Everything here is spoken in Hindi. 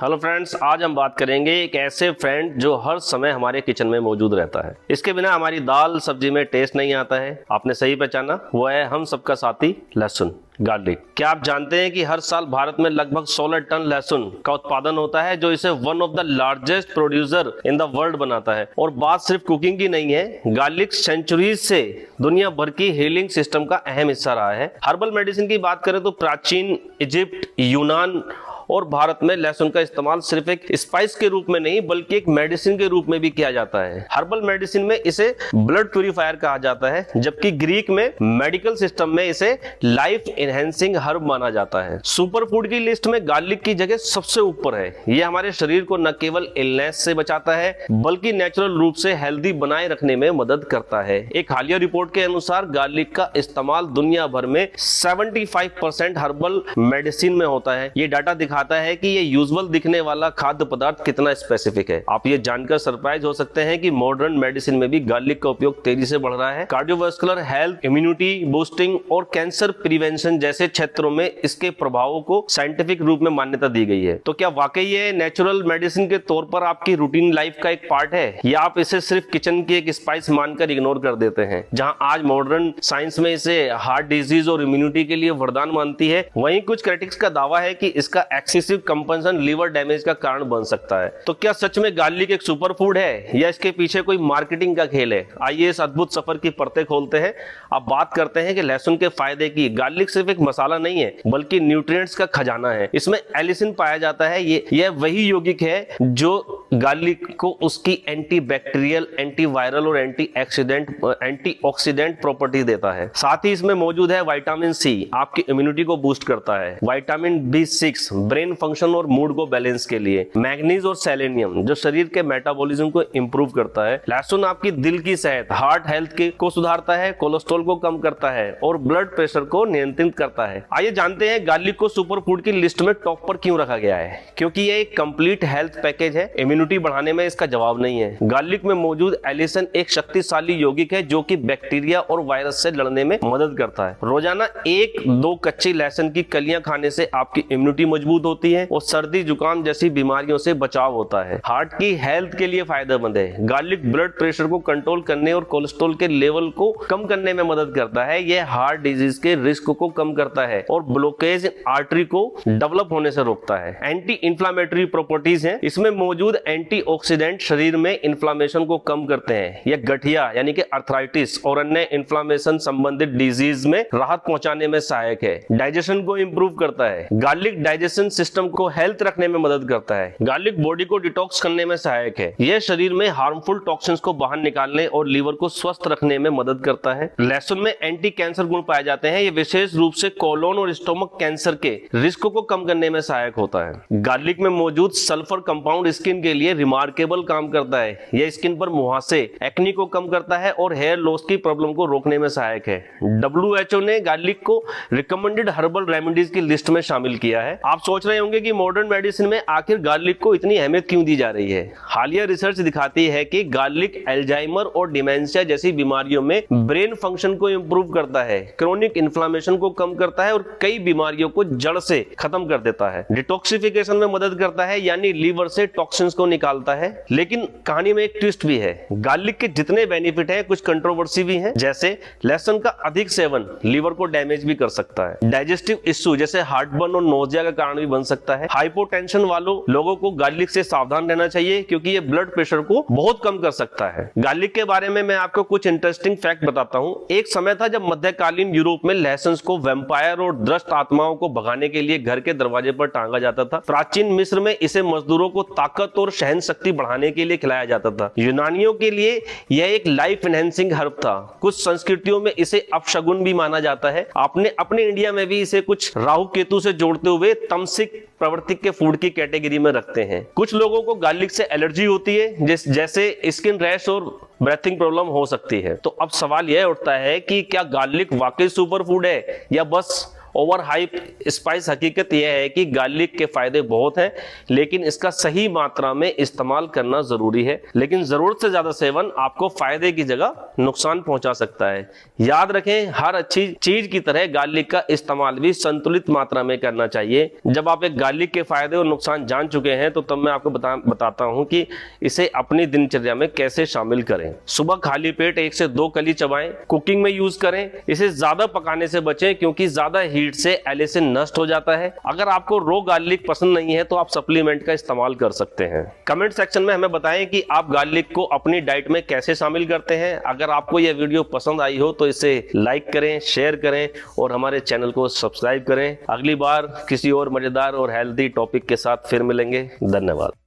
हेलो फ्रेंड्स, आज हम बात करेंगे एक ऐसे फ्रेंड जो हर समय हमारे किचन में मौजूद रहता है। इसके बिना हमारी दाल सब्जी में टेस्ट नहीं आता है। आपने सही पहचाना, वो है हम सबका साथी लहसुन, गार्लिक। क्या आप जानते हैं कि हर साल भारत में लगभग 16 टन लहसुन का उत्पादन होता है, जो इसे one of the largest producer in the world बनाता है। और बात सिर्फ कुकिंग की नहीं है, गार्लिक सेंचुरीज से दुनिया भर की हीलिंग सिस्टम का अहम हिस्सा रहा है। हर्बल मेडिसिन की बात करें तो प्राचीन इजिप्ट, यूनान और भारत में लहसुन का इस्तेमाल सिर्फ एक स्पाइस के रूप में नहीं बल्कि एक मेडिसिन के रूप में भी किया जाता है। हर्बल मेडिसिन में इसे ब्लड प्यूरिफायर कहा जाता है, जबकि ग्रीक में मेडिकल सिस्टम में इसे लाइफ एनहेंसिंग हर्ब माना जाता है। सुपर फूड की लिस्ट में गार्लिक की जगह सबसे ऊपर है। यह हमारे शरीर को न केवल इलनेस से बचाता है बल्कि नेचुरल रूप से हेल्दी बनाए रखने में मदद करता है। एक हालिया रिपोर्ट के अनुसार गार्लिक का इस्तेमाल दुनिया भर में 75% हर्बल मेडिसिन में होता है। ये डाटा दिखाता है कि ये यूजुअल दिखने वाला खाद्य पदार्थ कितना स्पेसिफिक है। आप ये जानकर सरप्राइज हो सकते हैं कि मॉडर्न मेडिसिन में भी गार्लिक का उपयोग तेजी से बढ़ रहा है। कार्डियोवास्कुलर हेल्थ, इम्यूनिटी बूस्टिंग और कैंसर प्रिवेंशन जैसे क्षेत्रों में इसके प्रभावों को साइंटिफिक रूप में मान्यता दी गई है। तो क्या वाकई ये नेचुरल मेडिसिन के तौर पर आपकी रूटीन लाइफ का एक पार्ट है, या आप इसे सिर्फ किचन की एक स्पाइस मानकर इग्नोर कर देते हैं? जहां आज मॉडर्न साइंस में इसे हार्ट डिजीज और इम्यूनिटी के लिए वरदान मानती है, वहीं कुछ क्रिटिक्स का दावा है कि इसका एक्सेसिव कंपल्सन लीवर डैमेज का कारण बन सकता है। तो क्या सच में गार्लिक एक सुपर फूड है, या इसके पीछे कोई मार्केटिंग का खेल है? आइए इस अद्भुत सफर की परतें खोलते हैं। अब बात करते हैं कि लहसुन के फायदे की। गार्लिक सिर्फ एक मसाला नहीं है बल्कि न्यूट्रिएंट्स का खजाना है। इसमें एलिसिन पाया जाता है। यह वही यौगिक है जो गार्लिक को उसकी एंटीबैक्टीरियल, एंटीवायरल और एंटीऑक्सीडेंट प्रॉपर्टी देता है। साथ ही इसमें मौजूद है विटामिन सी, आपकी इम्यूनिटी को बूस्ट करता है। विटामिन B6 ब्रेन फंक्शन और मूड को बैलेंस के लिए। मैग्नीज और सेलेनियम जो शरीर के मेटाबॉलिज्म को इंप्रूव करता है। लहसुन आपकी दिल की सेहत, हार्ट हेल्थ को सुधारता है, कोलेस्ट्रॉल को कम करता है और ब्लड प्रेशर को नियंत्रित करता है। आइए जानते हैं गार्लिक को सुपर फूड की लिस्ट में टॉप पर क्यों रखा गया है। क्योंकि यह एक कंप्लीट हेल्थ पैकेज है। इम्यूनिटी बढ़ाने में इसका जवाब नहीं है। गार्लिक में मौजूद एलिसन एक शक्तिशाली यौगिक है जो कि बैक्टीरिया और वायरस से लड़ने में मदद करता है। रोजाना 1-2 कच्ची लहसुन की कलियां खाने से आपकी इम्यूनिटी मजबूत होती है और सर्दी जुकाम जैसी बीमारियों से बचाव होता है। हार्ट की हेल्थ के लिए फायदेमंद है। गार्लिक ब्लड प्रेशर को कंट्रोल करने और कोलेस्ट्रॉल के लेवल को कम करने में मदद करता है। यह हार्ट डिजीज के रिस्क को कम करता है और ब्लॉकेज आर्टरी को डेवलप होने से रोकता है। एंटी इंफ्लेमेटरी प्रॉपर्टीज हैं। इसमें मौजूद एंटीऑक्सीडेंट शरीर में इन्फ्लेमेशन को कम करते हैं। यह गठिया यानी कि अर्थराइटिस और अन्य इन्फ्लेमेशन संबंधित डिजीज में राहत पहुंचाने में सहायक है। डाइजेशन को इंप्रूव करता है। गार्लिक डाइजेशन सिस्टम को हेल्थ रखने में मदद करता है। गार्लिक बॉडी को डिटॉक्स करने में सहायक है। यह शरीर में हार्मफुल टॉक्सिन्स को बाहर निकालने और लीवर को स्वस्थ रखने में मदद करता है। लहसुन में एंटी कैंसर गुण पाए जाते हैं। ये विशेष रूप से कोलोन और स्टोमक कैंसर के रिस्क को कम करने में सहायक होता है। गार्लिक में मौजूद सल्फर कंपाउंड स्किन के लिए रिमार्केबल काम करता है। यह स्किन पर मुहासे, एक्नी को कम करता है और हेयर लॉस की प्रॉब्लम को रोकने में सहायक है। WHO ने गार्लिक को रिकमेंडेड हर्बल रेमेडीज की लिस्ट में शामिल किया है। आप सोच रहे होंगे कि मॉडर्न मेडिसिन में आखिर गार्लिक को इतनी अहमियत क्यों दी जा रही है। हालिया रिसर्च दिखाती है कि गार्लिक अल्जाइमर और डिमेंशिया जैसी बीमारियों में ब्रेन फंक्शन को इंप्रूव करता है, क्रोनिक इन्फ्लेमेशन को कम करता है और कई बीमारियों को जड़ से खत्म कर देता है। डिटॉक्सिफिकेशन में मदद करता है, यानी लीवर से टॉक्सिन्स को निकालता है। लेकिन कहानी में एक ट्विस्ट भी है। गार्लिक के जितने बेनिफिट हैं, कुछ कंट्रोवर्सी भी है। जैसे लहसुन का अधिक सेवन लीवर को डैमेज भी कर सकता है। डाइजेस्टिव इश्यू जैसे हार्टबर्न और नोजिया का कारण भी बन सकता है। हाइपोटेंशन वालों लोगों को गार्लिक से सावधान रहना चाहिए क्योंकि ये ब्लड प्रेशर को बहुत कम कर सकता है। गार्लिक के बारे में मैं आपको कुछ इंटरेस्टिंग फैक्ट बताता हूं। एक समय था जब मध्यकालीन यूरोप में लहसुन को वैम्पायर और दुष्ट आत्माओं को भगाने के लिए घर के दरवाजे पर टांगा जाता था। प्राचीन मिस्र में इसे मजदूरों को ताकत और सहन शक्ति बढ़ाने के लिए खिलाया जाता था। यूनानियों के लिए यह एक लाइफ एनहेंसिंग हर्ब था। कुछ संस्कृतियों में इसे अपशगुन भी माना जाता है। आपने अपने इंडिया में भी इसे कुछ राहु केतु से जोड़ते हुए तमसिक प्रवृत्ति के फूड की कैटेगरी में रखते हैं। कुछ लोगों को गार्लिक से एलर्जी होती है, जैसे स्किन रैश और ब्रीथिंग प्रॉब्लम हो सकती है। तो अब सवाल यह उठता है कि क्या गार्लिक वाकई सुपर फूड है या बस ओवर हाइप स्पाइस हकीकत यह है कि गार्लिक के फायदे बहुत हैं, लेकिन इसका सही मात्रा में इस्तेमाल करना जरूरी है। लेकिन जरूरत से ज्यादा सेवन आपको फायदे की जगह नुकसान पहुंचा सकता है। याद रखें, हर अच्छी चीज की तरह गार्लिक का इस्तेमाल भी संतुलित मात्रा में करना चाहिए। जब आप एक गार्लिक के फायदे और नुकसान जान चुके हैं तो तब मैं आपको बताता हूं कि इसे अपनी दिनचर्या में कैसे शामिल करें। सुबह खाली पेट 1 से 2 कली चबाएं, कुकिंग में यूज करें। इसे ज्यादा पकाने से बचें क्योंकि ज्यादा हीट से एलिसिन नष्ट हो जाता है। अगर आपको रो गार्लिक पसंद नहीं है तो आप सप्लीमेंट का इस्तेमाल कर सकते हैं। कमेंट सेक्शन में हमें बताएं कि आप गार्लिक को अपनी डाइट में कैसे शामिल करते हैं। अगर आपको यह वीडियो पसंद आई हो तो इसे लाइक करें, शेयर करें और हमारे चैनल को सब्सक्राइब करें। अगली बार किसी और मजेदार और हेल्दी टॉपिक के साथ फिर मिलेंगे। धन्यवाद।